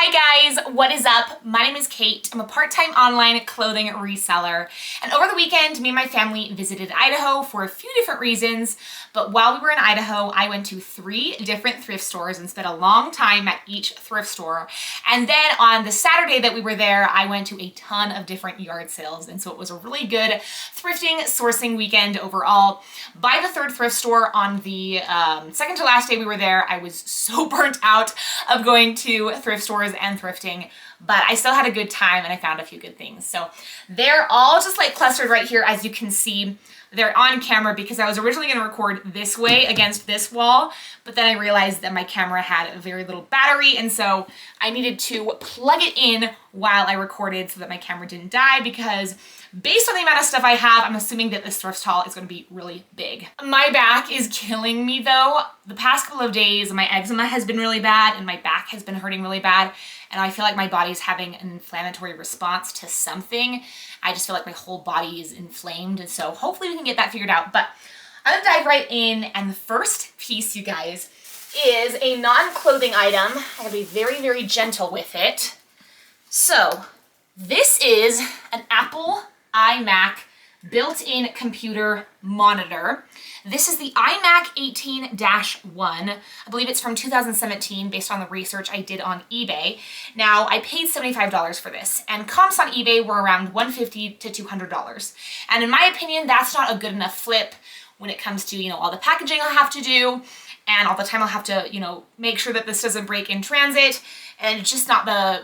Hi guys, what is up? My name is Kate. I'm a part-time online clothing reseller. And over the weekend, me and my family visited Idaho for a few different reasons. But while we were in Idaho, I went to 3 different thrift stores and spent a long time at each thrift store. And then on the Saturday that we were there, I went to a ton of different yard sales. And so it was a really good thrifting, sourcing weekend overall. By the 3rd thrift store on the second to last day we were there, I was so burnt out of going to thrift stores and thrifting, but I still had a good time and I found a few good things. So they're all just like clustered right here, as you can see. They're on camera because I was originally going to record this way against this wall, but then I realized that my camera had a very little battery, and so I needed to plug it in while I recorded so that my camera didn't die, because based on the amount of stuff I have, I'm assuming that this thrift haul is going to be really big. My back is killing me though. The past couple of days, my eczema has been really bad and my back has been hurting really bad. And I feel like my body's having an inflammatory response to something. I just feel like my whole body is inflamed. And so hopefully we can get that figured out. But I'm gonna dive right in. And the first piece, you guys, is a non-clothing item. I'm gonna be very, very gentle with it. So this is an Apple iMac built-in computer monitor. This is the iMac 18-1. I believe it's from 2017 based on the research I did on eBay. Now, I paid $75 for this, and comps on eBay were around $150 to $200. And in my opinion, that's not a good enough flip when it comes to, all the packaging I'll have to do and all the time I'll have to, make sure that this doesn't break in transit, and it's just not the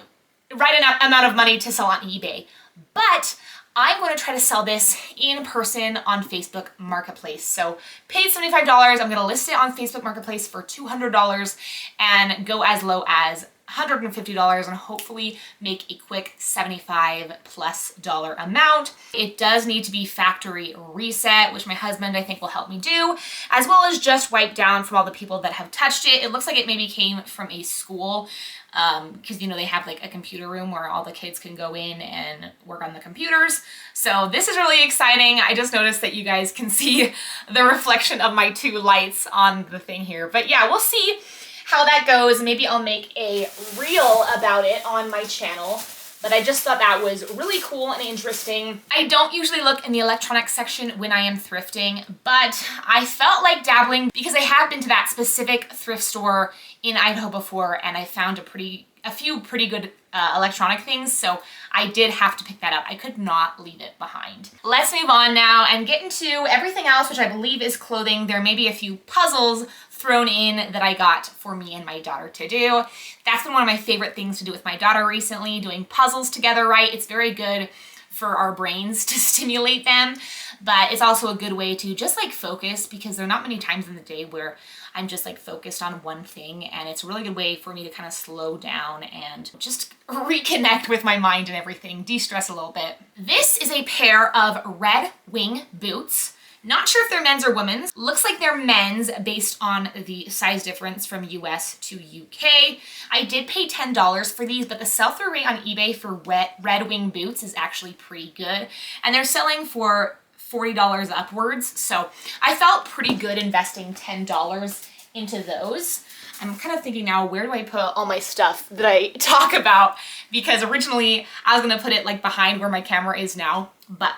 right amount of money to sell on eBay. But I'm going to try to sell this in person on Facebook Marketplace. So paid $75, I'm going to list it on Facebook Marketplace for $200 and go as low as $150 and hopefully make a quick $75+ amount. It does need to be factory reset, which my husband I think will help me do, as well as just wipe down from all the people that have touched it. It looks like it maybe came from a school, because they have like a computer room where all the kids can go in and work on the computers. So this is really exciting. I just noticed that you guys can see the reflection of my 2 lights on the thing here. But yeah, we'll see how that goes. Maybe I'll make a reel about it on my channel. But I just thought that was really cool and interesting. I don't usually look in the electronics section when I am thrifting, but I felt like dabbling because I have been to that specific thrift store in Idaho before, and I found a few pretty good electronic things, so I did have to pick that up. I could not leave it behind. Let's move on now and get into everything else, which I believe is clothing. There may be a few puzzles thrown in that I got for me and my daughter to do. That's been one of my favorite things to do with my daughter recently, doing puzzles together, right? It's very good for our brains to stimulate them, but it's also a good way to just like focus, because there are not many times in the day where I'm just like focused on one thing, and it's a really good way for me to kind of slow down and just reconnect with my mind and everything, de-stress a little bit. This is a pair of Red Wing boots. Not sure if they're men's or women's. Looks like they're men's based on the size difference from US to UK. I did pay $10 for these, but the sell-through rate on eBay for Red Wing boots is actually pretty good. And they're selling for $40 upwards. So I felt pretty good investing $10 into those. I'm kind of thinking now, where do I put all my stuff that I talk about? Because originally I was gonna put it like behind where my camera is now, but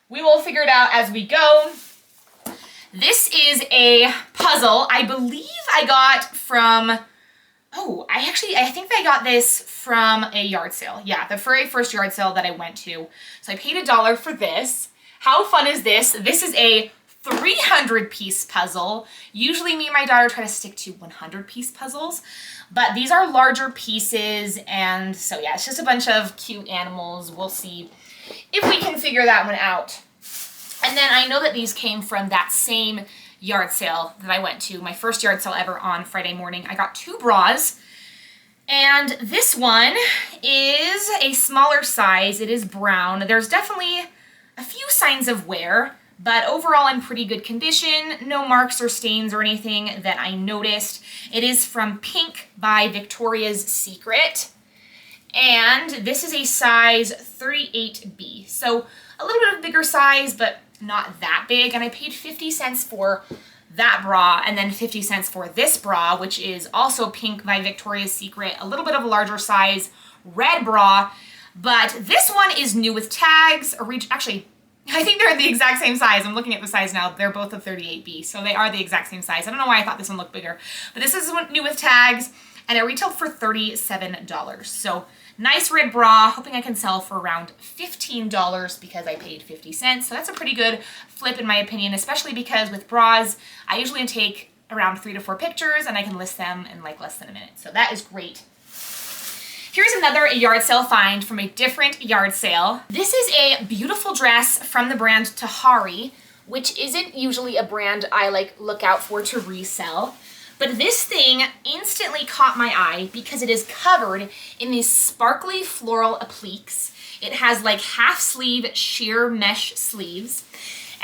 we will figure it out as we go. This is a puzzle I believe I got from, I think I got this from a yard sale. Yeah, the very first yard sale that I went to. So I paid $1 for this. How fun is this? This is a 300-piece puzzle. Usually me and my daughter try to stick to 100-piece puzzles, but these are larger pieces, and so yeah, it's just a bunch of cute animals. We'll see if we can figure that one out. And then I know that these came from that same yard sale that I went to, my first yard sale ever on Friday morning. I got 2 bras, and this one is a smaller size. It is brown. There's definitely a few signs of wear, but overall in pretty good condition. No marks or stains or anything that I noticed. It is from Pink by Victoria's Secret. And this is a size 38B. So a little bit of bigger size, but not that big. And I paid 50 cents for that bra, and then 50 cents for this bra, which is also pink by Victoria's Secret, a little bit of a larger size red bra. But this one is new with tags, actually, I think they're the exact same size. I'm looking at the size now. They're both of 38B, so they are the exact same size. I don't know why I thought this one looked bigger, but this is new with tags, and it retailed for $37. So nice red bra, hoping I can sell for around $15 because I paid 50 cents. So that's a pretty good flip in my opinion, especially because with bras, I usually take around 3 to 4 pictures and I can list them in like less than a minute. So that is great. Here's another yard sale find from a different yard sale. This is a beautiful dress from the brand Tahari, which isn't usually a brand I look out for to resell. But this thing instantly caught my eye because it is covered in these sparkly floral appliques. It has like half sleeve sheer mesh sleeves,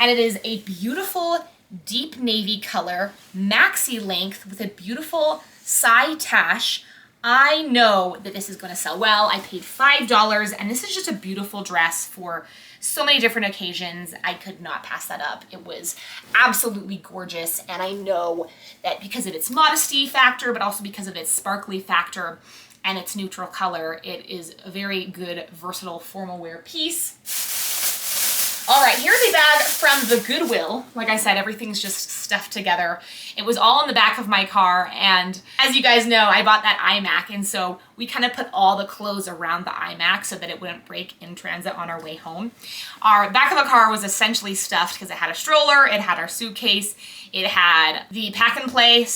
and it is a beautiful deep navy color, maxi length with a beautiful side tache. I know that this is going to sell well. I paid $5, and this is just a beautiful dress for so many different occasions. I could not pass that up. It was absolutely gorgeous, and I know that because of its modesty factor, but also because of its sparkly factor and its neutral color, it is a very good, versatile formal wear piece. All right, here's a bag from the Goodwill. Like I said, everything's just stuffed together. It was all in the back of my car, and as you guys know, I bought that iMac, and so we kind of put all the clothes around the iMac so that it wouldn't break in transit on our way home. Our back of the car was essentially stuffed because it had a stroller, it had our suitcase, it had the pack and play,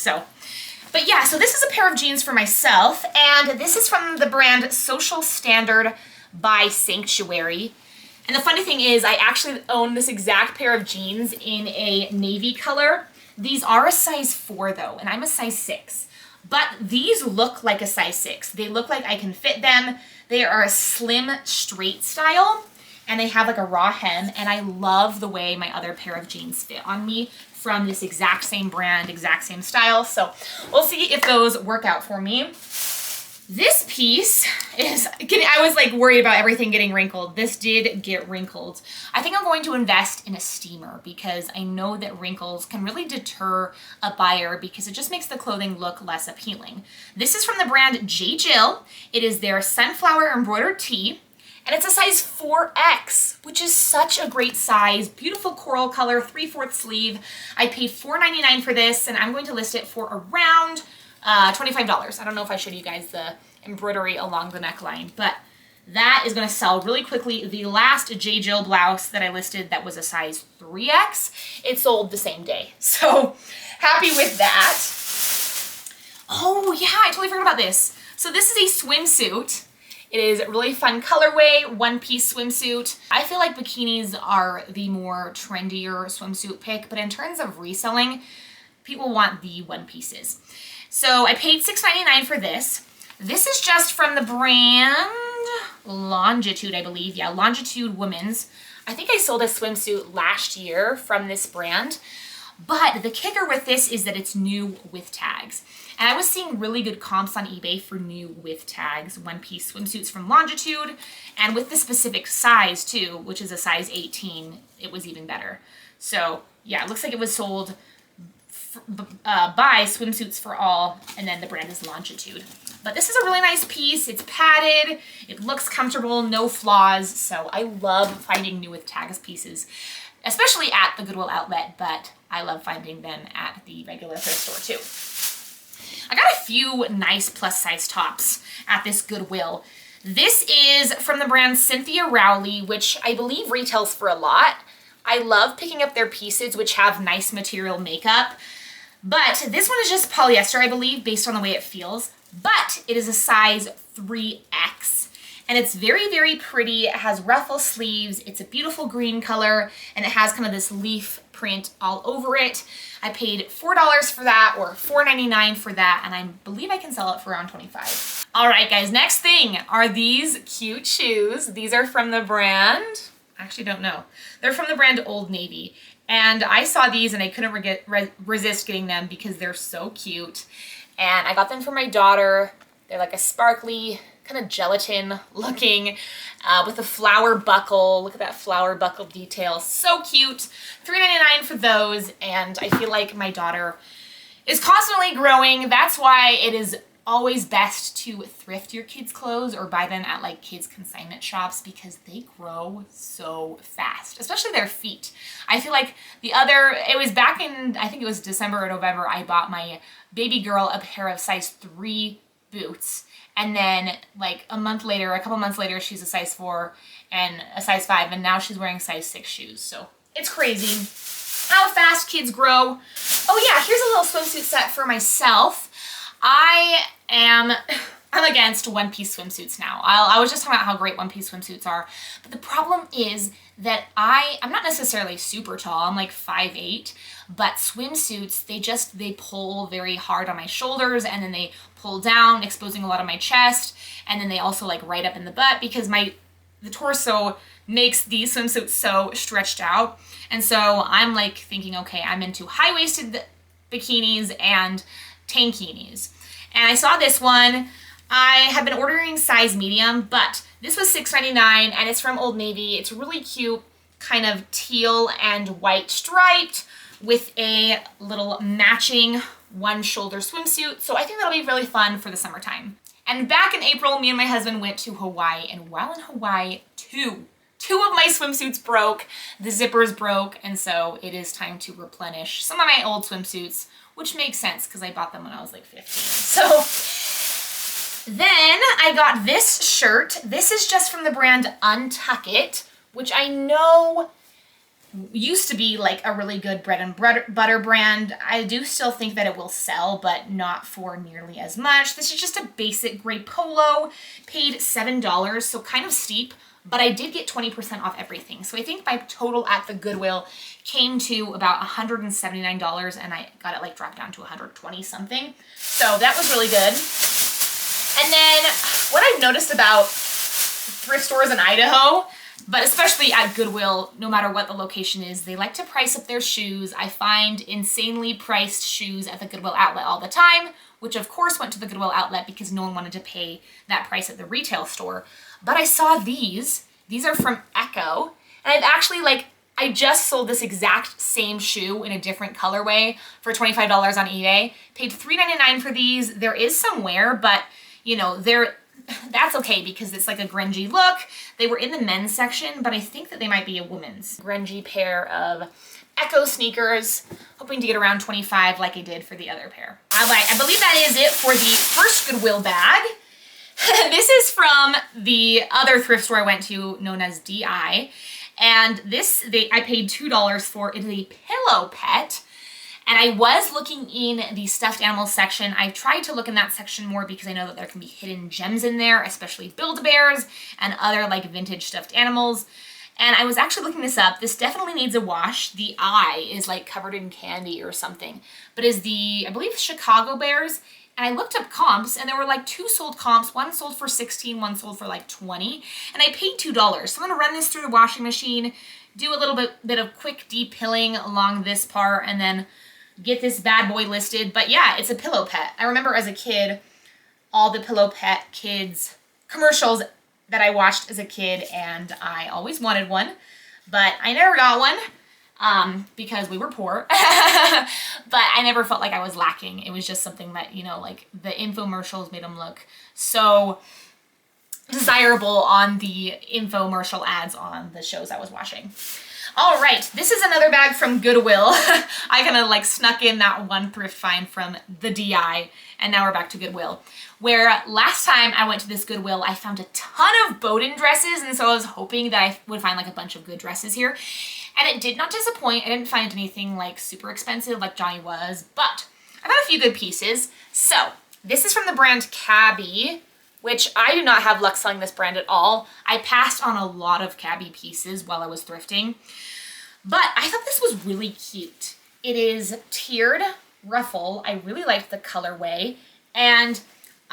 But yeah, so this is a pair of jeans for myself, and this is from the brand Social Standard by Sanctuary. And the funny thing is, I actually own this exact pair of jeans in a navy color. These are a size 4 though, and I'm a size 6. But these look like a size 6. They look like I can fit them. They are a slim, straight style, and they have like a raw hem, and I love the way my other pair of jeans fit on me from this exact same brand, exact same style. So we'll see if those work out for me. This piece is, I was like worried about everything getting wrinkled. This did get wrinkled. I think I'm going to invest in a steamer because I know that wrinkles can really deter a buyer because it just makes the clothing look less appealing. This is from the brand J. Jill. It is their sunflower embroidered tee, and it's a size 4X, which is such a great size. Beautiful coral color, 3/4 sleeve. I paid $4.99 for this, and I'm going to list it for around $25. I don't know if I showed you guys the embroidery along the neckline, but that is going to sell really quickly. The last J. Jill blouse that I listed that was a size 3X, it sold the same day. So happy with that. Oh yeah, I totally forgot about this. So this is a swimsuit. It is a really fun colorway, one-piece swimsuit. I feel like bikinis are the more trendier swimsuit pick, but in terms of reselling, people want the one pieces. So I paid $6.99 for this. This is just from the brand Longitude, I believe. Yeah, Longitude Women's. I think I sold a swimsuit last year from this brand. But the kicker with this is that it's new with tags. And I was seeing really good comps on eBay for new with tags, one-piece swimsuits from Longitude. And with the specific size too, which is a size 18, it was even better. So yeah, it looks like it was sold by Swimsuits for All, and then the brand is Longitude. But this is a really nice piece. It's padded, it looks comfortable, no flaws, so I love finding new with tags pieces, especially at the Goodwill outlet, but I love finding them at the regular thrift store too. I got a few nice plus size tops at this Goodwill. This is from the brand Cynthia Rowley, which I believe retails for a lot. I love picking up their pieces which have nice material makeup. But this one is just polyester, I believe, based on the way it feels. But it is a size 3X. And it's very, very pretty. It has ruffle sleeves. It's a beautiful green color. And it has kind of this leaf print all over it. I paid $4 for that, or $4.99 for that. And I believe I can sell it for around $25. All right, guys, next thing are these cute shoes. These are from the brand, I actually don't know. They're from the brand Old Navy. And I saw these and I couldn't resist getting them because they're so cute. And I got them for my daughter. They're like a sparkly kind of gelatin looking with a flower buckle. Look at that flower buckle detail. So cute. $3.99 for those. And I feel like my daughter is constantly growing. That's why it is always best to thrift your kids' clothes or buy them at like kids' consignment shops because they grow so fast, especially their feet. I feel like it was back in, I think it was December or November, I bought my baby girl a pair of size 3 boots. And then like a couple months later, she's a size 4 and a size 5, and now she's wearing size 6 shoes. So it's crazy how fast kids grow. Oh yeah, here's a little swimsuit set for myself. I'm against one-piece swimsuits now. I was just talking about how great one-piece swimsuits are, but the problem is that I'm not necessarily super tall. I'm like 5'8", but swimsuits, they pull very hard on my shoulders, and then they pull down, exposing a lot of my chest, and then they also like right up in the butt because the torso makes these swimsuits so stretched out. And so I'm like thinking, okay, I'm into high-waisted bikinis and tankinis. And I saw this one. I have been ordering size medium, but this was $6.99 and it's from Old Navy. It's really cute, kind of teal and white striped with a little matching one shoulder swimsuit. So I think that'll be really fun for the summertime. And back in April, me and my husband went to Hawaii, and while in Hawaii, two of my swimsuits broke, the zippers broke, and so it is time to replenish some of my old swimsuits, which makes sense because I bought them when I was like 15. So then I got this shirt. This is just from the brand Untuck It, which I know used to be like a really good bread and butter brand. I do still think that it will sell, but not for nearly as much. This is just a basic gray polo, paid $7, so kind of steep, but I did get 20% off everything. So I think my total at the Goodwill came to about $179, and I got it like dropped down to 120 something. So that was really good. And then what I've noticed about thrift stores in Idaho, but especially at Goodwill, no matter what the location is, they like to price up their shoes. I find insanely priced shoes at the Goodwill outlet all the time, which of course went to the Goodwill outlet because no one wanted to pay that price at the retail store. But I saw these. These are from Echo. And I've actually I just sold this exact same shoe in a different colorway for $25 on eBay. Paid $3.99 for these. There is some wear, but you know, that's okay because it's like a grungy look. They were in the men's section, but I think that they might be a woman's. Grungy pair of Echo sneakers, hoping to get around 25 like I did for the other pair. All right, I believe that is it for the first Goodwill bag. This is from the other thrift store I went to, known as DI. And I paid $2 for. It is a pillow pet. And I was looking in the stuffed animals section. I tried to look in that section more because I know that there can be hidden gems in there, especially Build-A-Bears and other like vintage stuffed animals. And I was actually looking this up. This definitely needs a wash. The eye is like covered in candy or something. But is I believe, Chicago Bears. And I looked up comps, and there were like 2 sold comps. One sold for $16, one sold for like $20. And I paid $2. So I'm gonna run this through the washing machine, do a little bit of quick de-pilling along this part, and then get this bad boy listed. But yeah, it's a pillow pet. I remember as a kid, all the Pillow Pet Kids commercials that I watched as a kid, and I always wanted one, but I never got one because we were poor. But I never felt like I was lacking. It was just something that, you know, like the infomercials made them look so desirable on the infomercial ads on the shows I was watching. All right, this is another bag from Goodwill. I kind of like snuck in that one thrift find from the DI, and now we're back to Goodwill. Where last time I went to this Goodwill, I found a ton of Bowden dresses, and so I was hoping that I would find like a bunch of good dresses here. And it did not disappoint. I didn't find anything like super expensive like Johnny was, but I found a few good pieces. So this is from the brand Cabby, which I do not have luck selling this brand at all. I passed on a lot of Cabby pieces while I was thrifting, but I thought this was really cute. It is tiered ruffle. I really liked the colorway, and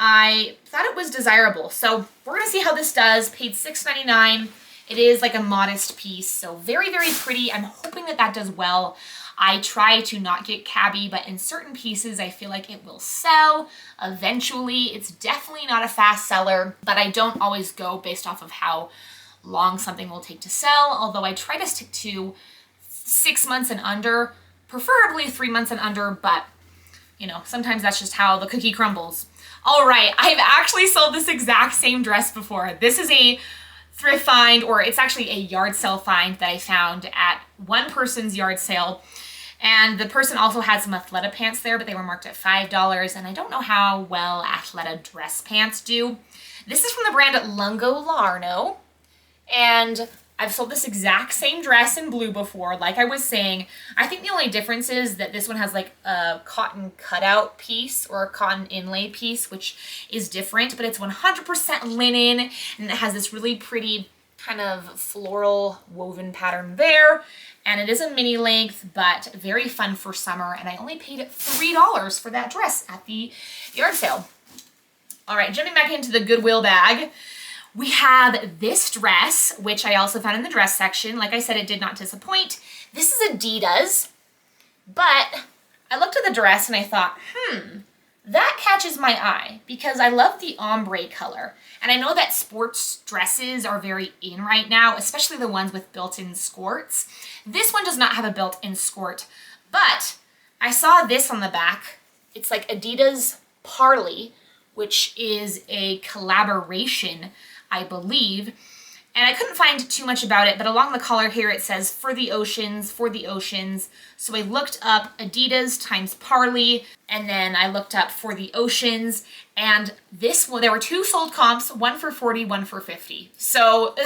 I thought it was desirable. So we're gonna see how this does. Paid $6.99. It is like a modest piece, so very, very pretty. I'm hoping that that does well. I try to not get cabby, but in certain pieces, I feel like it will sell eventually. It's definitely not a fast seller, but I don't always go based off of how long something will take to sell, although I try to stick to 6 months and under, preferably 3 months and under, but you know, sometimes that's just how the cookie crumbles. All right, I've actually sold this exact same dress before. This is a thrift find, or it's actually a yard sale find that I found at one person's yard sale. And the person also had some Athleta pants there, but they were marked at $5, and I don't know how well Athleta dress pants do. This is from the brand Lungo Larno, and I've sold this exact same dress in blue before, like I was saying. I think the only difference is that this one has like a cotton cutout piece or a cotton inlay piece, which is different, but it's 100% linen, and it has this really pretty kind of floral woven pattern there. And it is a mini length, but very fun for summer, and I only paid $3 for that dress at the yard sale. All right, jumping back into the Goodwill bag. We have this dress, which I also found in the dress section. Like I said, it did not disappoint. This is Adidas, but I looked at the dress and I thought, that catches my eye because I love the ombre color. And I know that sports dresses are very in right now, especially the ones with built-in skirts. This one does not have a built-in skirt, but I saw this on the back. It's like Adidas Parley, which is a collaboration, I believe, and I couldn't find too much about it, but along the collar here it says for the oceans, for the oceans. So I looked up Adidas times Parley, and then I looked up for the oceans, and this one, there were two sold comps, one for 40, one for 50. So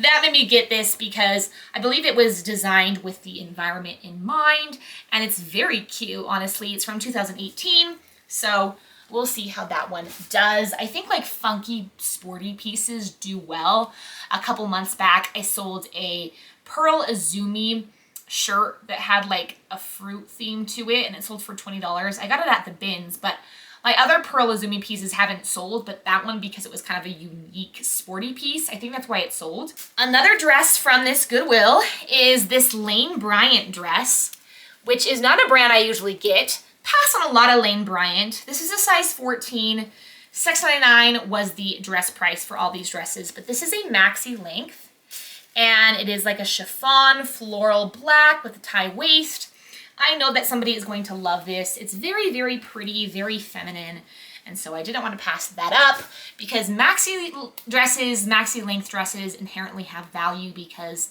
that made me get this because I believe it was designed with the environment in mind, and it's very cute, honestly. It's from 2018, so we'll see how that one does. I think like funky sporty pieces do well. A couple months back, I sold a Pearl Azumi shirt that had like a fruit theme to it, and it sold for $20. I got it at the bins, but my other Pearl Azumi pieces haven't sold, but that one, because it was kind of a unique sporty piece, I think that's why it sold. Another dress from this Goodwill is this Lane Bryant dress, which is not a brand I usually get. Pass on a lot of Lane Bryant. This is a size 14. $6.99 was the dress price for all these dresses, but this is a maxi length, and it is like a chiffon floral black with a tie waist. I know that somebody is going to love this. It's very, very pretty, very feminine, and so I didn't want to pass that up because maxi dresses, maxi length dresses inherently have value because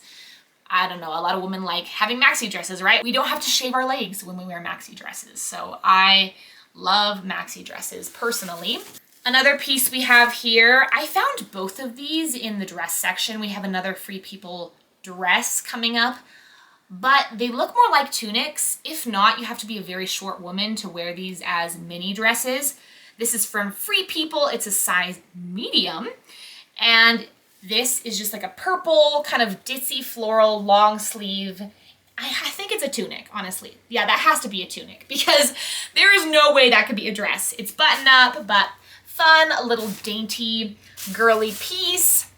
I don't know, a lot of women like having maxi dresses, right? We don't have to shave our legs when we wear maxi dresses. So I love maxi dresses personally. Another piece we have here, I found both of these in the dress section. We have another Free People dress coming up, but they look more like tunics. If not, you have to be a very short woman to wear these as mini dresses. This is from Free People. It's a size medium, and this is just like a purple kind of ditzy floral long sleeve. I think it's a tunic, honestly. Yeah, that has to be a tunic because there is no way that could be a dress. It's button up, but fun, a little dainty, girly piece.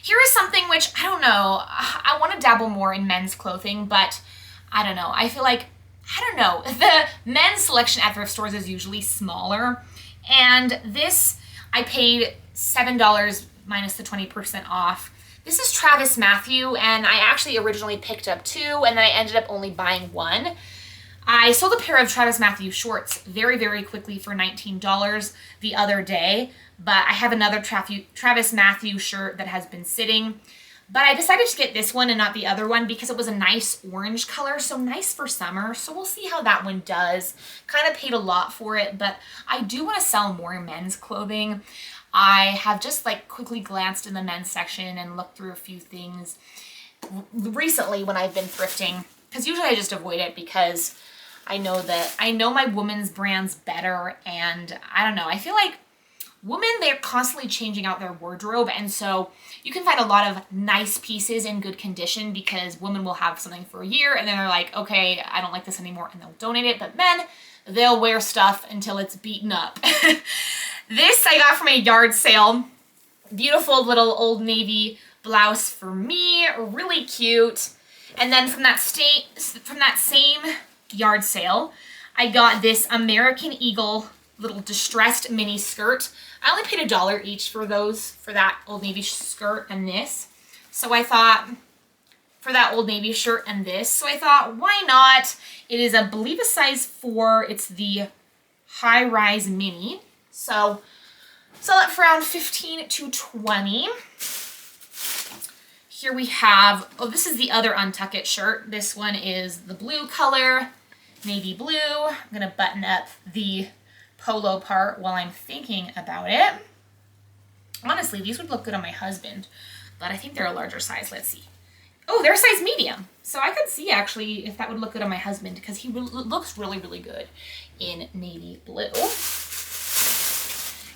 Here is something which, I don't know, I want to dabble more in men's clothing, but I don't know. I feel like, I don't know, the men's selection at thrift stores is usually smaller, and this, I paid $7 minus the 20% off. This is Travis Mathew, and I actually originally picked up two, and then I ended up only buying one. I sold a pair of Travis Mathew shorts very, very quickly for $19 the other day, but I have another Travis Mathew shirt that has been sitting. But I decided to get this one and not the other one because it was a nice orange color, so nice for summer. So we'll see how that one does. Kind of paid a lot for it, but I do want to sell more men's clothing. I have just like quickly glanced in the men's section and looked through a few things recently when I've been thrifting, because usually I just avoid it because I know my women's brands better, and I don't know, I feel like women, they're constantly changing out their wardrobe, and so you can find a lot of nice pieces in good condition because women will have something for a year and then they're like, okay, I don't like this anymore, and they'll donate it. But men, they'll wear stuff until it's beaten up. This I got from a yard sale. Beautiful little Old Navy blouse for me, really cute. And then from that same yard sale, I got this American Eagle little distressed mini skirt. I only paid $1 each for that Old Navy skirt and this. So I thought, for that Old Navy shirt and this, so I thought, why not? It is, I believe, a size 4. It's the high-rise mini. So sell it for around $15 to $20. Here we have, oh, this is the other Untuck It shirt. This one is the blue color, navy blue. I'm gonna button up the polo part while I'm thinking about it. Honestly, these would look good on my husband, but I think they're a larger size. Let's see. Oh, they're a size medium. So I could see actually if that would look good on my husband because he looks really, really good in navy blue.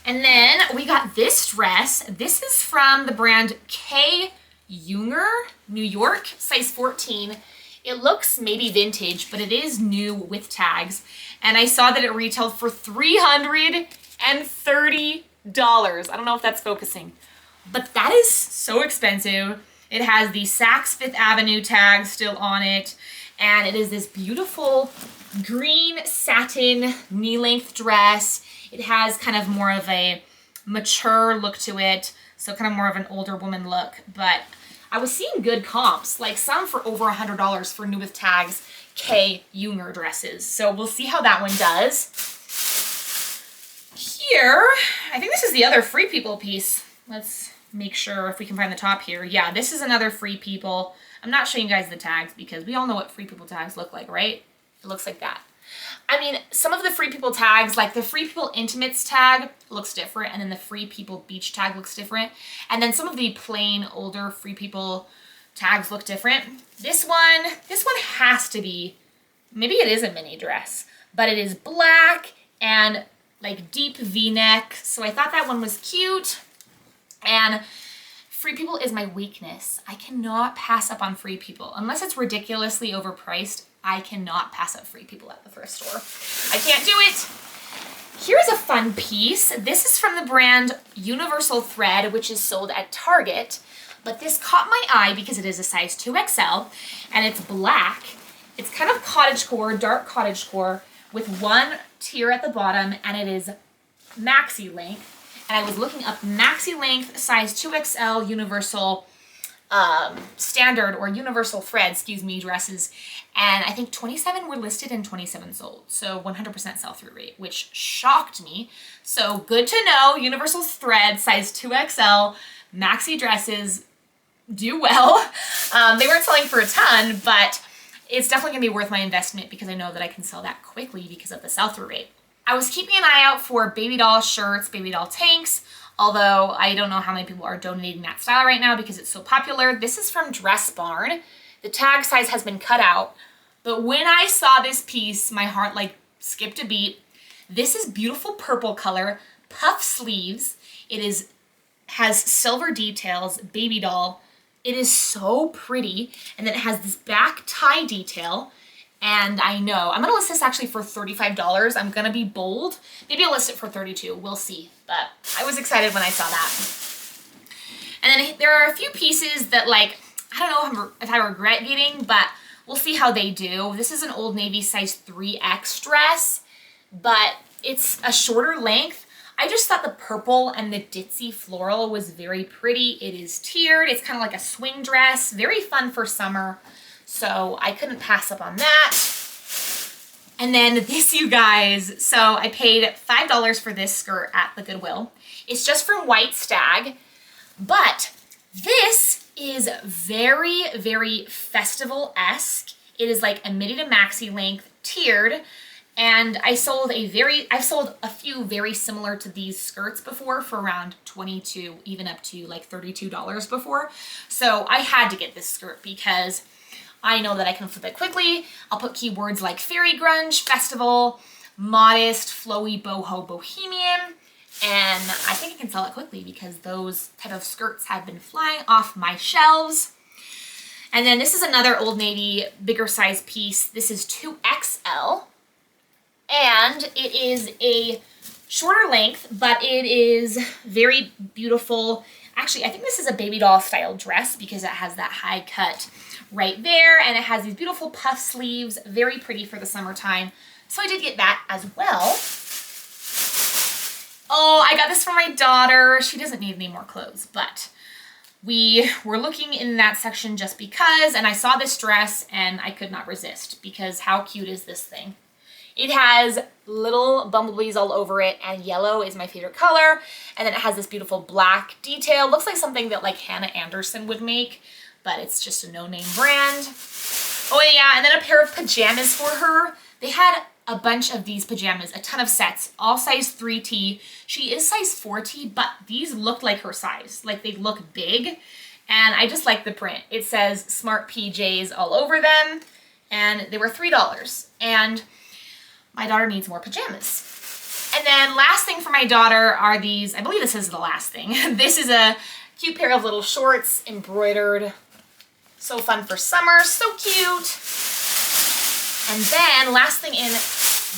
And then we got this dress. This is from the brand K. Unger, New York, size 14. It looks maybe vintage, but it is new with tags. And I saw that it retailed for $330. I don't know if that's focusing, but that is so expensive. It has the Saks Fifth Avenue tag still on it. And it is this beautiful green satin knee-length dress. It has kind of more of a mature look to it. So kind of more of an older woman look, but I was seeing good comps, like some for over $100 for new with tags K. Unger dresses. So we'll see how that one does. Here, I think this is the other Free People piece. Let's make sure if we can find the top here. Yeah, this is another Free People. I'm not showing you guys the tags because we all know what Free People tags look like, right? It looks like that. I mean, some of the Free People tags, like the Free People Intimates tag looks different, and then the Free People Beach tag looks different. And then some of the plain older Free People tags look different. This one has to be, maybe it is a mini dress, but it is black and like deep V-neck. So I thought that one was cute. And Free People is my weakness. I cannot pass up on Free People. Unless it's ridiculously overpriced, I cannot pass up Free People at the thrift store. I can't do it. Here's a fun piece. This is from the brand Universal Thread, which is sold at Target. But this caught my eye because it is a size 2XL and it's black. It's kind of cottagecore, dark cottagecore with one tier at the bottom, and it is maxi length. And I was looking up maxi length size 2XL universal standard or universal thread, dresses. And I think 27 were listed and 27 sold. So 100% sell-through rate, which shocked me. So good to know, universal thread size 2XL maxi dresses do well. They weren't selling for a ton, but it's definitely gonna be worth my investment because I know that I can sell that quickly because of the sell-through rate. I was keeping an eye out for baby doll shirts, baby doll tanks, although I don't know how many people are donating that style right now because it's so popular. This is from Dress Barn. The tag size has been cut out, but when I saw this piece, my heart like skipped a beat. This is beautiful purple color, puff sleeves. It has silver details, baby doll. It is so pretty, and then it has this back tie detail. And I know, I'm gonna list this actually for $35. I'm gonna be bold. Maybe I'll list it for $32, we'll see. But I was excited when I saw that. And then there are a few pieces that like, I don't know if I regret getting, but we'll see how they do. This is an Old Navy size 3X dress, but it's a shorter length. I just thought the purple and the ditzy floral was very pretty. It is tiered, it's kind of like a swing dress, very fun for summer. So I couldn't pass up on that. And then this, you guys. So I paid $5 for this skirt at the Goodwill. It's just from White Stag, but this is very, very festival-esque. It is like a midi to maxi length, tiered, and I've sold a few very similar to these skirts before for around $22, even up to like $32 before. So I had to get this skirt because I know that I can flip it quickly. I'll put keywords like fairy grunge, festival, modest, flowy, boho, bohemian, and I think I can sell it quickly because those type of skirts have been flying off my shelves. And then this is another Old Navy bigger size piece. This is 2XL, and it is a shorter length, but it is very beautiful. Actually, I think this is a baby doll style dress because it has that high cut right there, and it has these beautiful puff sleeves, very pretty for the summertime. So I did get that as well. Oh, I got this for my daughter. She doesn't need any more clothes, but we were looking in that section just because, and I saw this dress and I could not resist because how cute is this thing? It has little bumblebees all over it, and yellow is my favorite color. And then it has this beautiful black detail. Looks like something that like Hannah Anderson would make, but it's just a no-name brand. Oh yeah, and then a pair of pajamas for her. They had a bunch of these pajamas, a ton of sets, all size 3T. She is size 4T, but these look like her size. Like they look big, and I just like the print. It says Smart PJs all over them, and they were $3. And my daughter needs more pajamas. And then last thing for my daughter are these, I believe this is the last thing. This is a cute pair of little shorts, embroidered. So fun for summer, so cute. And then last thing in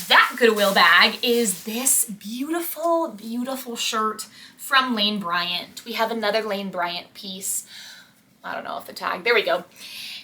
that Goodwill bag is this beautiful, beautiful shirt from Lane Bryant. We have another Lane Bryant piece. I don't know if the tag, there we go.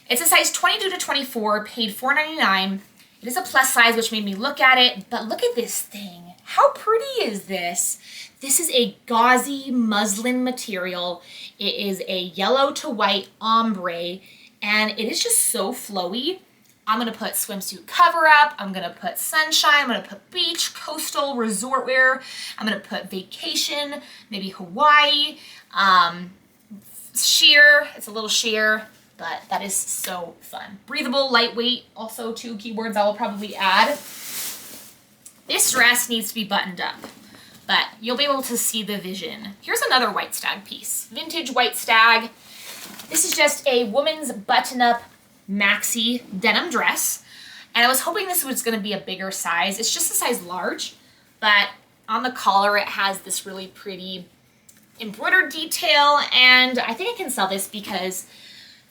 It's a size 22 to 24, paid $4.99. It is a plus size, which made me look at it, but look at this thing. How pretty is this? This is a gauzy muslin material. It is a yellow to white ombre, and it is just so flowy. I'm gonna put swimsuit cover up, I'm gonna put sunshine, I'm gonna put beach, coastal, resort wear, I'm gonna put vacation, maybe Hawaii, sheer, it's a little sheer, but that is so fun. Breathable, lightweight, also two keywords I will probably add. This dress needs to be buttoned up, but you'll be able to see the vision. Here's another White Stag piece, vintage White Stag. This is just a woman's button-up maxi denim dress, and I was hoping this was gonna be a bigger size. It's just a size large, but on the collar it has this really pretty embroidered detail, and I think I can sell this because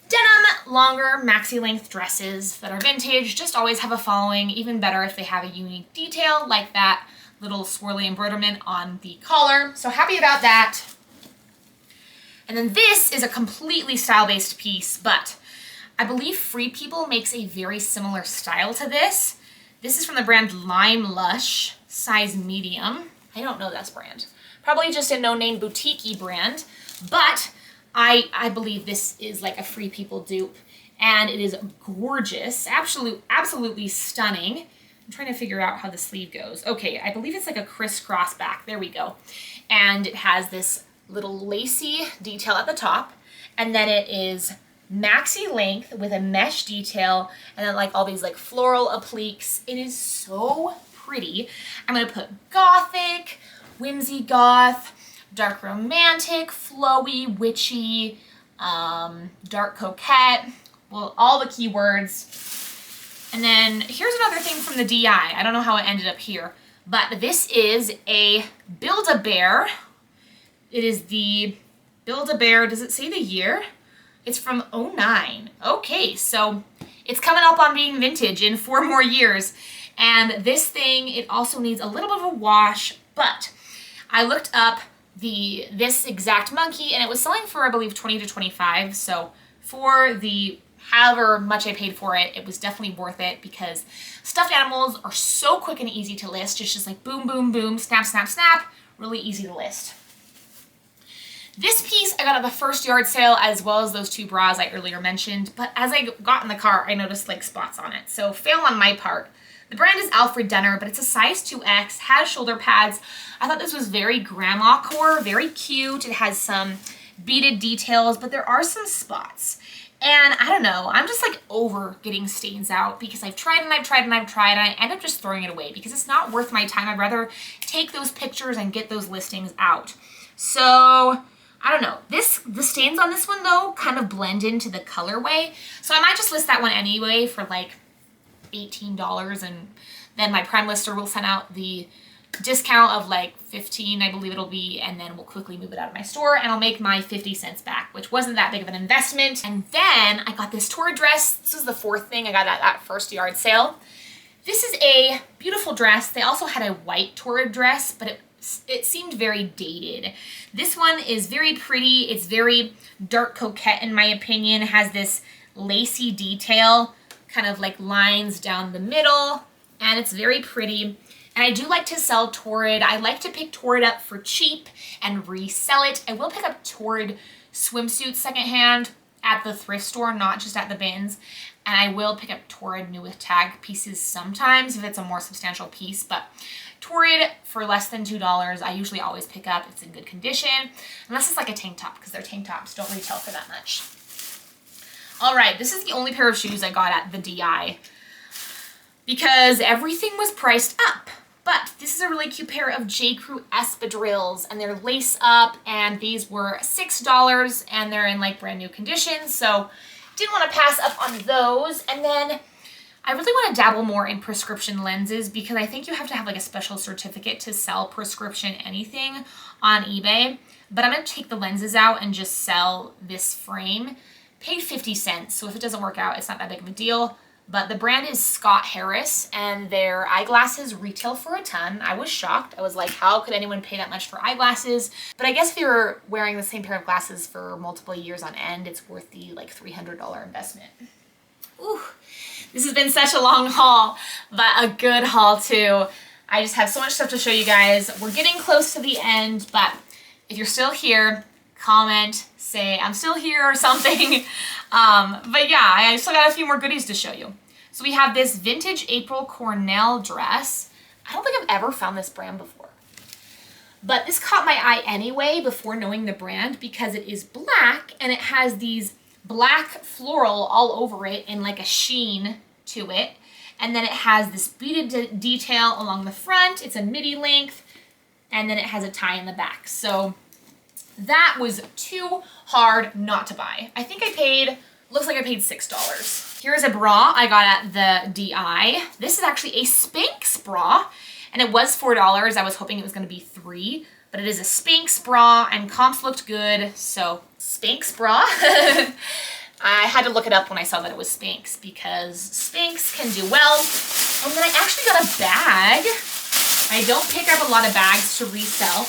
denim, longer, maxi length dresses that are vintage just always have a following, even better if they have a unique detail like that little swirly embroiderment on the collar. So happy about that. And then this is a completely style-based piece, but I believe Free People makes a very similar style to this. This is from the brand Lime Lush, size medium. I don't know this brand. Probably just a no-name boutique-y brand, but I believe this is like a Free People dupe, and it is gorgeous, absolutely stunning. I'm trying to figure out how the sleeve goes. Okay, I believe it's like a crisscross back. There we go. And it has this little lacy detail at the top, and then it is maxi length with a mesh detail, and then like all these like floral appliques. It is so pretty. I'm gonna put gothic, whimsy goth, dark romantic, flowy, witchy, dark coquette, well, all the keywords. And then here's another thing from the DI. I don't know how it ended up here, but this is a Build-A-Bear. It is the Build-A-Bear, does it say the year? It's from '09. Okay, so it's coming up on being vintage in 4 more years. And this thing, it also needs a little bit of a wash, but I looked up this exact monkey, and it was selling for, I believe, 20 to 25. So for the however much I paid for it, it was definitely worth it because stuffed animals are so quick and easy to list. It's just like boom, boom, boom, snap, snap, snap. Really easy to list. This piece I got at the first yard sale, as well as those 2 bras I earlier mentioned, but as I got in the car, I noticed like spots on it. So fail on my part. The brand is Alfred Denner, but it's a size 2X, has shoulder pads. I thought this was very grandma core, very cute. It has some beaded details, but there are some spots. And I don't know, I'm just like over getting stains out because I've tried and I've tried and I've tried, and I end up just throwing it away because it's not worth my time. I'd rather take those pictures and get those listings out. So I don't know. The stains on this one though kind of blend into the colorway. So I might just list that one anyway for like $18, and then my Prime lister will send out the discount of like $15, I believe it'll be, and then we'll quickly move it out of my store and I'll make my 50 cents back, which wasn't that big of an investment. And then I got this tour dress. This is the 4th thing I got at that first yard sale. This is a beautiful dress. They also had a white tour dress, but it seemed very dated. This one is very pretty. It's very dark coquette in my opinion. It has this lacy detail, kind of like lines down the middle, and it's very pretty. And I do like to sell Torrid. I like to pick Torrid up for cheap and resell it. I will pick up Torrid swimsuits secondhand at the thrift store, not just at the bins. And I will pick up Torrid new with tag pieces sometimes if it's a more substantial piece, but Torrid for less than $2, I usually always pick up. It's in good condition, unless it's like a tank top, because their tank tops don't retail for that much. All right, this is the only pair of shoes I got at the DI because everything was priced up. But this is a really cute pair of J. Crew espadrilles, and they're lace up, and these were $6, and they're in like brand new condition, so didn't want to pass up on those. And then I really want to dabble more in prescription lenses because I think you have to have like a special certificate to sell prescription anything on eBay. But I'm going to take the lenses out and just sell this frame. Paid 50 cents, so if it doesn't work out, it's not that big of a deal. But the brand is Scott Harris, and their eyeglasses retail for a ton. I was shocked. I was like, how could anyone pay that much for eyeglasses? But I guess if you're wearing the same pair of glasses for multiple years on end, it's worth the like $300 investment. Ooh, this has been such a long haul, but a good haul too. I just have so much stuff to show you guys. We're getting close to the end, but if you're still here, comment, say I'm still here or something. But yeah, I still got a few more goodies to show you. So we have this vintage April Cornell dress. I don't think I've ever found this brand before. But this caught my eye anyway before knowing the brand because it is black and it has these black floral all over it and like a sheen to it. And then it has this beaded detail along the front. It's a midi length, and then it has a tie in the back. So that was too hard not to buy. I think I paid, looks like I paid $6. Here's a bra I got at the DI. This is actually a Spanx bra, and it was $4. I was hoping it was gonna be $3, but it is a Spanx bra, and comps looked good, so Spanx bra. I had to look it up when I saw that it was Spanx because Spanx can do well. And then I actually got a bag. I don't pick up a lot of bags to resell,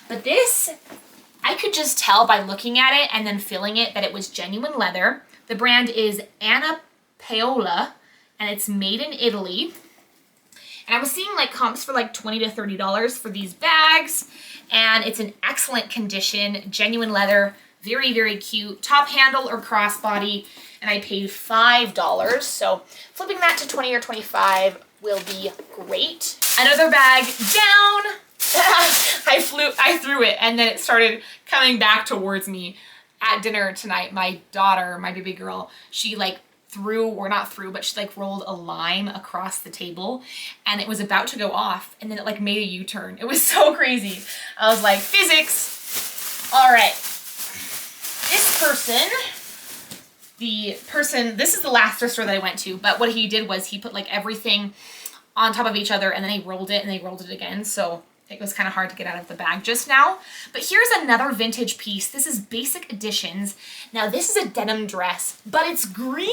but this, I could just tell by looking at it and then feeling it that it was genuine leather. The brand is Anna Paola, and it's made in Italy. And I was seeing like comps for like $20 to $30 for these bags, and it's in excellent condition, genuine leather, very, very cute. Top handle or crossbody, and I paid $5. So flipping that to 20 or 25 will be great. Another bag down. I threw it, and then it started coming back towards me. At dinner tonight, my daughter, my baby girl, she like threw, or not threw, but she like rolled a lime across the table, and it was about to go off, and then it like made a U-turn. It was so crazy. I was like, physics. All right. This is the last thrift store that I went to, but what he did was he put like everything on top of each other, and then he rolled it, and they rolled it again, so it was kind of hard to get out of the bag just now. But here's another vintage piece. This is Basic Editions. Now this is a denim dress, but it's green,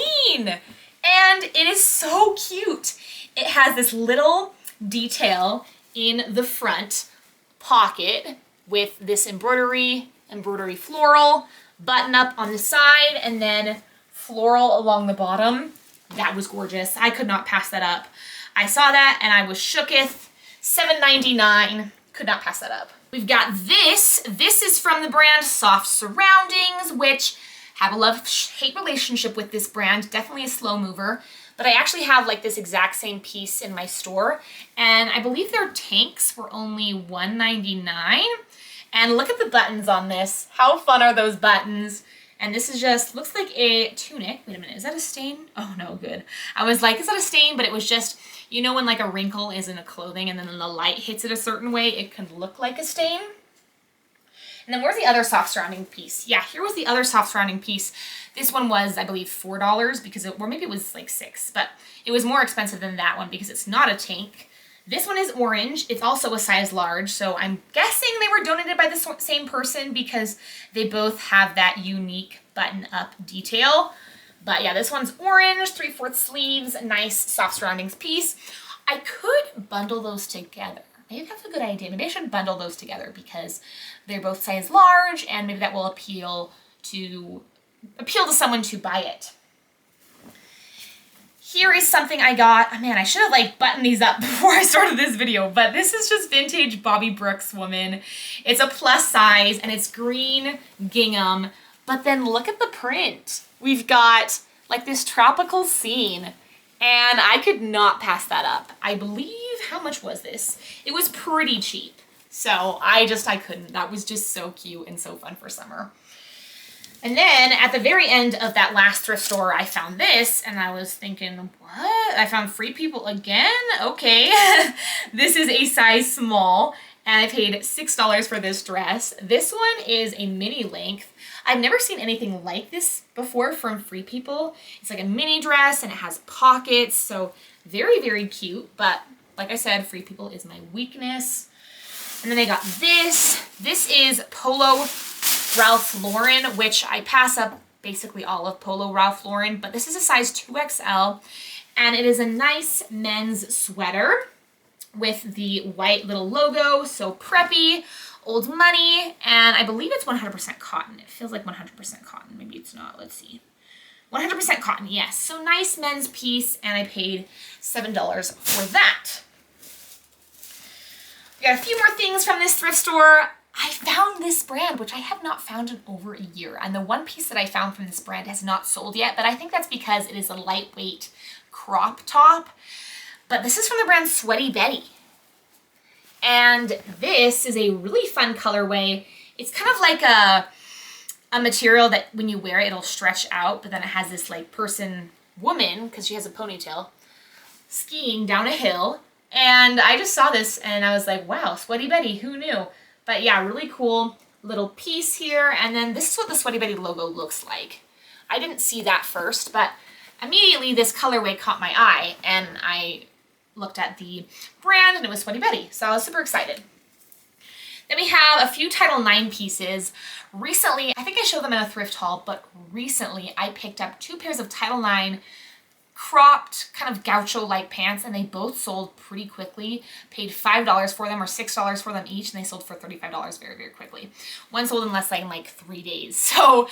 and it is so cute. It has this little detail in the front pocket with this embroidery floral, button up on the side, and then floral along the bottom. That was gorgeous. I could not pass that up. I saw that and I was shooketh. $7.99. Could not pass that up. We've got this. This is from the brand Soft Surroundings, which have a love-hate relationship with this brand. Definitely a slow mover. But I actually have like this exact same piece in my store, and I believe their tanks were only $1.99. And look at the buttons on this. How fun are those buttons? And this is just, looks like a tunic. Wait a minute, is that a stain? Oh no, good. I was like, is that a stain? But it was just, you know when like a wrinkle is in a clothing and then the light hits it a certain way, it can look like a stain. And then where's the other soft surrounding piece? Yeah, here was the other soft surrounding piece. This one was, I believe, $4 because or maybe it was like $6, but it was more expensive than that one because it's not a tank. This one is orange. It's also a size large, so I'm guessing they were donated by the same person because they both have that unique button-up detail. But yeah, this one's orange, 3/4 sleeves, nice soft surroundings piece. I could bundle those together. maybe that's a good idea. Maybe I should bundle those together because they're both size large, and maybe that will appeal to someone to buy it. Here is something I got. Oh man, I should have like buttoned these up before I started this video, but this is just vintage Bobby Brooks woman. It's a plus size and it's green gingham, but then look at the print. We've got like this tropical scene, and I could not pass that up. I believe, how much was this? It was pretty cheap. So I couldn't. That was just so cute and so fun for summer. And then at the very end of that last thrift store, I found this, and I was thinking, what? I found Free People again? Okay. This is a size small, and I paid $6 for this dress. This one is a mini length. I've never seen anything like this before from Free People. It's like a mini dress, and it has pockets, so very, very cute. But like I said, Free People is my weakness. And then I got this. This is Polo Ralph Lauren, which I pass up basically all of Polo Ralph Lauren, but this is a size 2XL, and it is a nice men's sweater with the white little logo, so preppy, old money, and I believe it's 100% cotton. It feels like 100% cotton. Maybe it's not. Let's see. 100% cotton, yes. So nice men's piece, and I paid $7 for that. We got a few more things from this thrift store. I found this brand, which I have not found in over a year. And the one piece that I found from this brand has not sold yet, but I think that's because it is a lightweight crop top. But this is from the brand Sweaty Betty. And this is a really fun colorway. It's kind of like a material that when you wear it, it'll stretch out, but then it has this like woman, because she has a ponytail, skiing down a hill. And I just saw this and I was like, wow, Sweaty Betty, who knew? But yeah, really cool little piece here. And then this is what the Sweaty Betty logo looks like. I didn't see that first, but immediately this colorway caught my eye, and I looked at the brand and it was Sweaty Betty. So I was super excited. Then we have a few Title IX pieces. Recently, I think I showed them in a thrift haul, but recently I picked up 2 pairs of Title IX cropped kind of gaucho-like pants, and they both sold pretty quickly. Paid $5 for them or $6 for them each, and they sold for $35 very, very quickly. One sold in less than like 3 days. So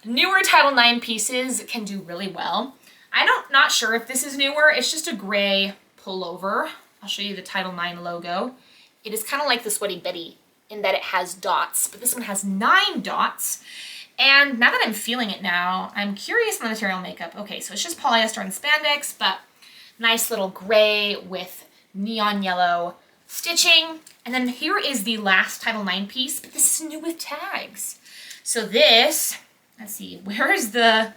newer Title IX pieces can do really well. I'm not sure if this is newer. It's just a gray pullover. I'll show you the Title IX logo. It is kind of like the Sweaty Betty in that it has dots, but this one has 9 dots. And now that I'm feeling it now, I'm curious on the material makeup. Okay, so it's just polyester and spandex, but nice little gray with neon yellow stitching. And then here is the last Title IX piece, but this is new with tags. So this, let's see, where's the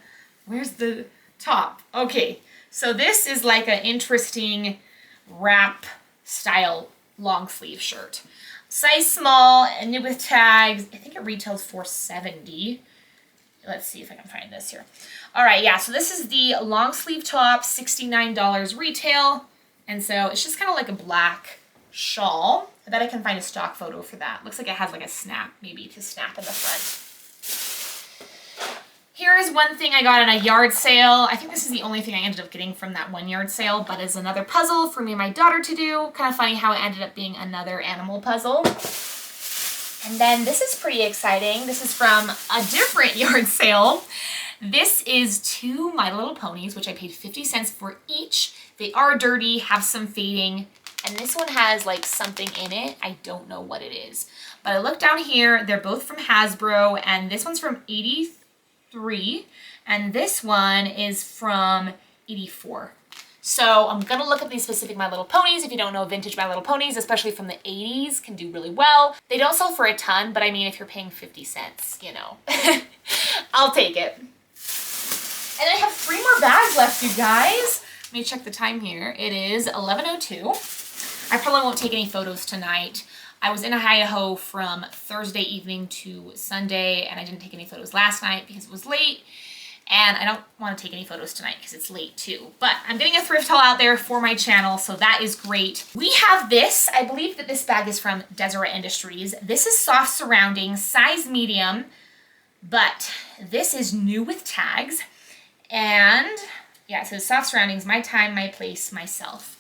top? Okay, so this is like an interesting wrap style long sleeve shirt. Size small and new with tags. I think it retails for $70. Let's see if I can find this here. All right, yeah, so this is the long sleeve top, $69 retail. And so it's just kind of like a black shawl. I bet I can find a stock photo for that. Looks like it has like a snap, maybe to snap in the front. Here is one thing I got in a yard sale. I think this is the only thing I ended up getting from that one yard sale, but it's another puzzle for me and my daughter to do. Kind of funny how it ended up being another animal puzzle. And then this is pretty exciting. This is from a different yard sale. This is 2 My Little Ponies, which I paid 50 cents for each. They are dirty, have some fading, and this one has like something in it. I don't know what it is. But I looked down here, they're both from Hasbro, and this one's from 83, and this one is from 84. So I'm gonna look up these specific My Little Ponies. If you don't know, vintage My Little Ponies, especially from the 80s, can do really well. They don't sell for a ton, but I mean, if you're paying 50 cents, you know, I'll take it. And I have 3 more bags left, you guys. Let me check the time here. It is 11:02. I probably won't take any photos tonight. I was in Idaho from Thursday evening to Sunday, and I didn't take any photos last night because it was late. And I don't want to take any photos tonight because it's late too. But I'm getting a thrift haul out there for my channel, so that is great. We have this. I believe that this bag is from Deseret Industries. This is soft surrounding, size medium, but this is new with tags. And yeah, it says soft surroundings, my time, my place, myself.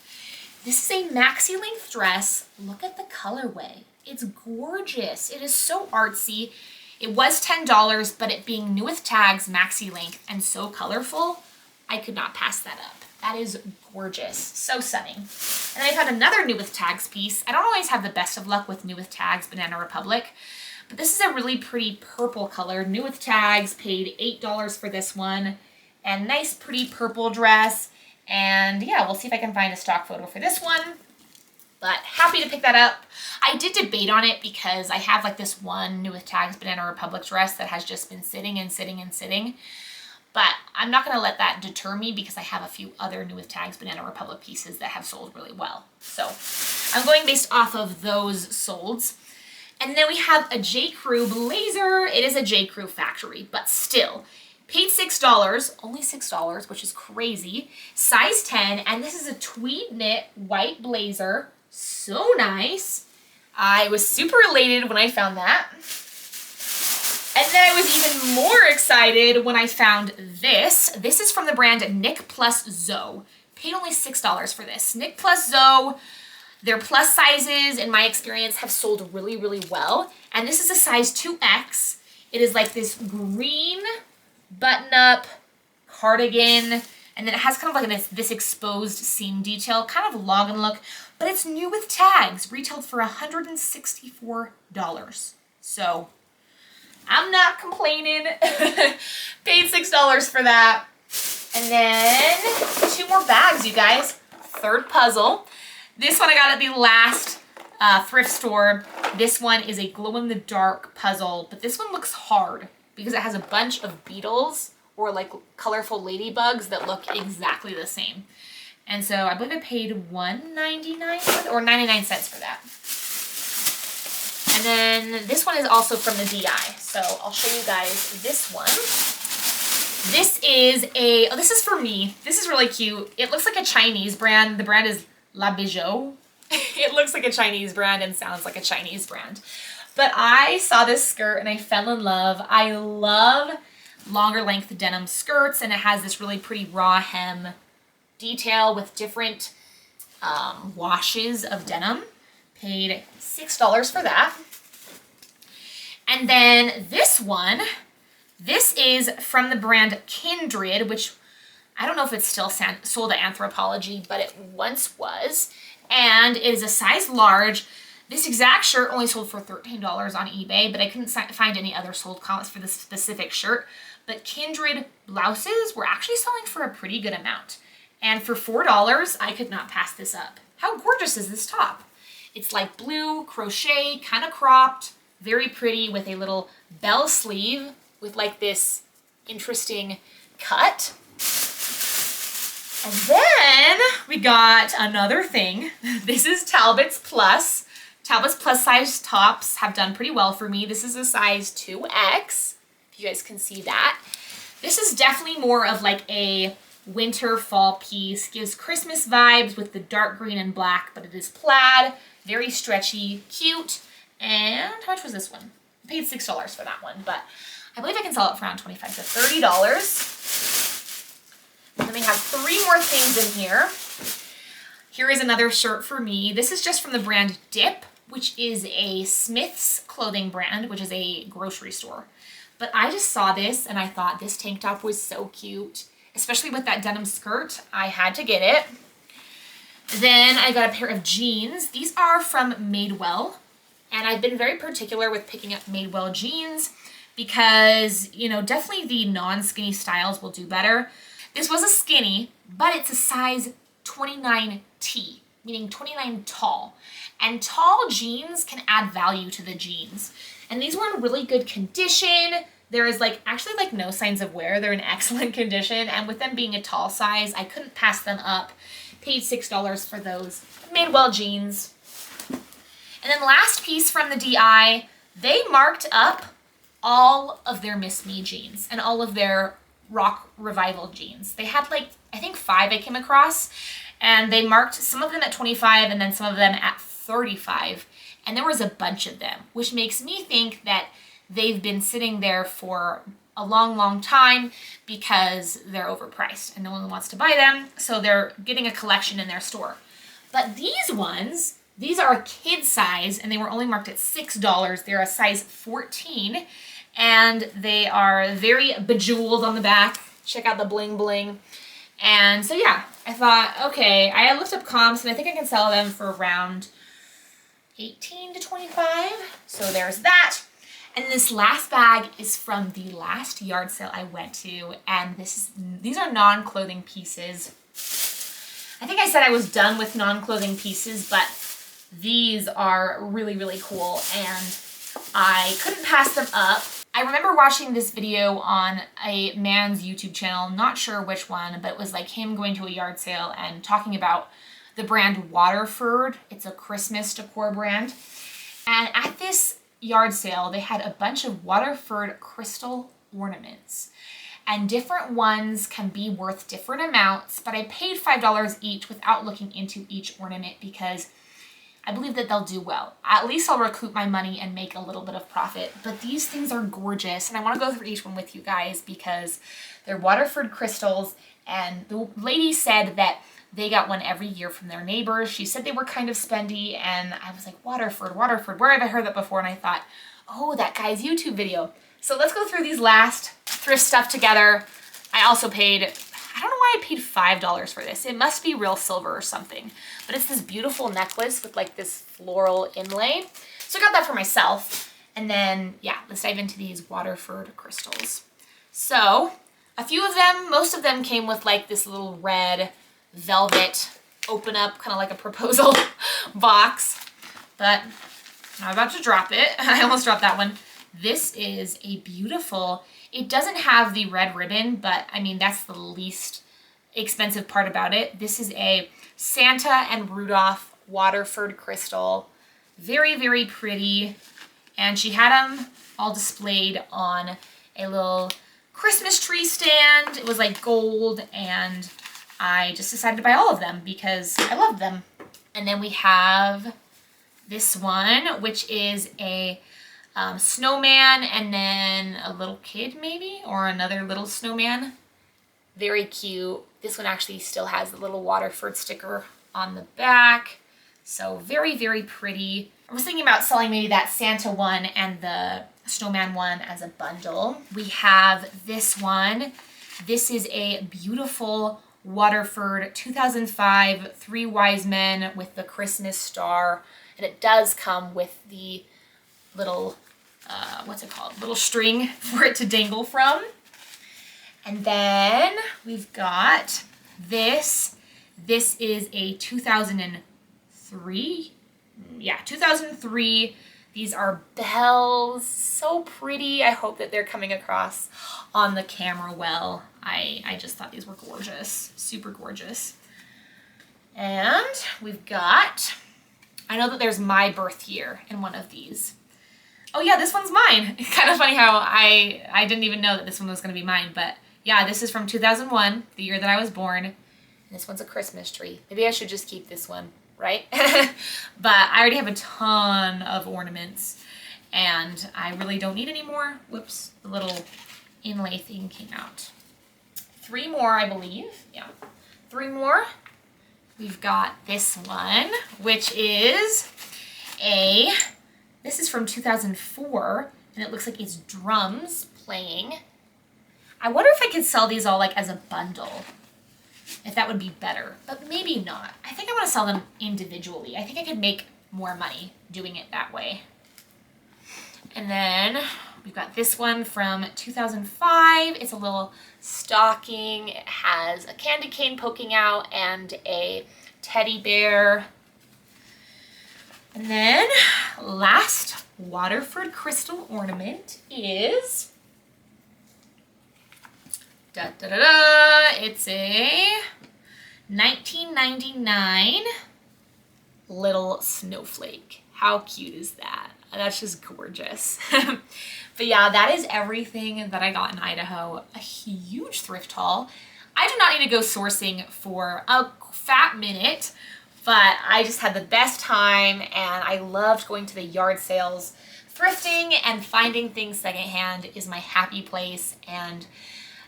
This is a maxi length dress. Look at the colorway. It's gorgeous. It is so artsy. It was $10, but it being new with tags, maxi length, and so colorful, I could not pass that up. That is gorgeous. So stunning. And I've had another new with tags piece. I don't always have the best of luck with new with tags, Banana Republic, but this is a really pretty purple color. New with tags, paid $8 for this one. And nice pretty purple dress. And yeah, we'll see if I can find a stock photo for this one. But happy to pick that up. I did debate on it because I have like this one new with tags Banana Republic dress that has just been sitting and sitting and sitting. But I'm not going to let that deter me because I have a few other new with tags Banana Republic pieces that have sold really well. So I'm going based off of those solds. And then we have a J. Crew blazer. It is a J. Crew factory, but still. Paid $6, only $6, which is crazy. Size 10, and this is a tweed knit white blazer. So nice. I was super elated when I found that. And then I was even more excited when I found this. This is from the brand Nick Plus Zoe. Paid only $6 for this. Nick Plus Zoe, their plus sizes, in my experience, have sold really, really well. And this is a size 2X. It is like this green button-up cardigan, and then it has kind of like this exposed seam detail, kind of long look, but it's new with tags, retailed for $164. So I'm not complaining. Paid $6 for that. And then 2 more bags, you guys. Third puzzle. This one I got at the last thrift store. This one is a glow-in-the-dark puzzle, but this one looks hard because it has a bunch of beetles or like colorful ladybugs that look exactly the same. And so I believe I paid $1.99 or 99 cents for that. And then this one is also from the DI. So I'll show you guys this one. This is this is for me. This is really cute. It looks like a Chinese brand. The brand is La Bijou. It looks like a Chinese brand and sounds like a Chinese brand. But I saw this skirt and I fell in love. I love longer length denim skirts, and it has this really pretty raw hem detail with different washes of denim. Paid $6 for that. And then this one, this is from the brand Kindred, which I don't know if it's still sold at Anthropologie, but it once was. And it is a size large. This exact shirt only sold for $13 on eBay, but I couldn't find any other sold comps for this specific shirt. But Kindred blouses were actually selling for a pretty good amount. And for $4, I could not pass this up. How gorgeous is this top? It's like blue, crochet, kind of cropped, very pretty with a little bell sleeve with like this interesting cut. And then we got another thing. This is Talbot's Plus. Talbot's plus size tops have done pretty well for me. This is a size 2X, if you guys can see that. This is definitely more of like a winter fall piece. Gives Christmas vibes with the dark green and black, but it is plaid, very stretchy, cute. And how much was this one? I paid $6 for that one, but I believe I can sell it for around $25 to $30. Then we have 3 more things in here. Here is another shirt for me. This is just from the brand Dip, which is a Smith's clothing brand, which is a grocery store. But I just saw this and I thought this tank top was so cute, especially with that denim skirt. I had to get it. Then I got a pair of jeans. These are from Madewell, and I've been very particular with picking up Madewell jeans because, you know, definitely the non-skinny styles will do better. This was a skinny, but it's a size 29T, meaning 29 tall. And tall jeans can add value to the jeans. And these were in really good condition. There is actually no signs of wear. They're in excellent condition. And with them being a tall size, I couldn't pass them up. Paid $6 for those Madewell jeans. And then last piece from the DI, they marked up all of their Miss Me jeans and all of their Rock Revival jeans. They had I think 5 I came across, and they marked some of them at 25 and then some of them at 35. And there was a bunch of them, which makes me think that they've been sitting there for a long, long time because they're overpriced and no one wants to buy them. So they're getting a collection in their store. But these ones, these are kid size and they were only marked at $6. They're a size 14 and they are very bejeweled on the back. Check out the bling bling. And so yeah, I thought, okay, I looked up comps and I think I can sell them for around 18 to 25. So there's that. And this last bag is from the last yard sale I went to, and these are non-clothing pieces. I think I said I was done with non-clothing pieces, but these are really, really cool, and I couldn't pass them up. I remember watching this video on a man's YouTube channel, not sure which one, but it was like him going to a yard sale and talking about the brand Waterford. It's a Christmas decor brand. And at this yard sale, they had a bunch of Waterford crystal ornaments. And different ones can be worth different amounts, but I paid $5 each without looking into each ornament because I believe that they'll do well. At least I'll recoup my money and make a little bit of profit. But these things are gorgeous, and I want to go through each one with you guys because they're Waterford crystals, and the lady said that they got one every year from their neighbors. She said they were kind of spendy, and I was like, Waterford, Waterford, where have I heard that before? And I thought, oh, that guy's YouTube video. So let's go through these last thrift stuff together. I also paid, I don't know why I paid $5 for this. It must be real silver or something. But it's this beautiful necklace with like this floral inlay. So I got that for myself. And then, yeah, let's dive into these Waterford crystals. So a few of them, most of them came with like this little red velvet open up, kind of like a proposal box. But I'm about to drop it. I almost dropped that one. This is a beautiful, it doesn't have the red ribbon, but I mean, that's the least expensive part about it. This is a Santa and Rudolph Waterford crystal. Very, very pretty. And she had them all displayed on a little Christmas tree stand. It was like gold, and I just decided to buy all of them because I loved them. And then we have this one, which is a snowman and then a little kid maybe, or another little snowman. Very cute. This one actually still has the little Waterford sticker on the back. So very, very pretty. I was thinking about selling maybe that Santa one and the snowman one as a bundle. We have this one. This is a beautiful Waterford 2005 Three Wise Men with the Christmas star. And it does come with the little, what's it called? Little string for it to dangle from. And then we've got this. This is a 2003. Yeah, 2003. These are bells. So pretty. I hope that they're coming across on the camera well. I just thought these were gorgeous. Super gorgeous. And we've got, I know that there's my birth year in one of these. Oh yeah, this one's mine. It's kind of funny how I didn't even know that this one was going to be mine, but yeah, this is from 2001, the year that I was born. And this one's a Christmas tree. Maybe I should just keep this one, right? But I already have a ton of ornaments, and I really don't need any more. Whoops, the little inlay thing came out. 3 more, I believe. Yeah, 3 more. We've got this one, which is this is from 2004, and it looks like it's drums playing. I wonder if I could sell these all like as a bundle, if that would be better, but maybe not. I think I want to sell them individually. I think I could make more money doing it that way. And then we've got this one from 2005. It's a little stocking. It has a candy cane poking out and a teddy bear. And then last Waterford crystal ornament is, it's a 1999 little snowflake. How cute is that? That's just gorgeous. But yeah, that is everything that I got in Idaho. A huge thrift haul. I do not need to go sourcing for a fat minute, but I just had the best time, and I loved going to the yard sales. Thrifting and finding things secondhand is my happy place, and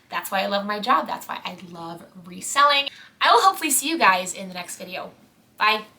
that's why I love my job. That's why I love reselling. I will hopefully see you guys in the next video. Bye.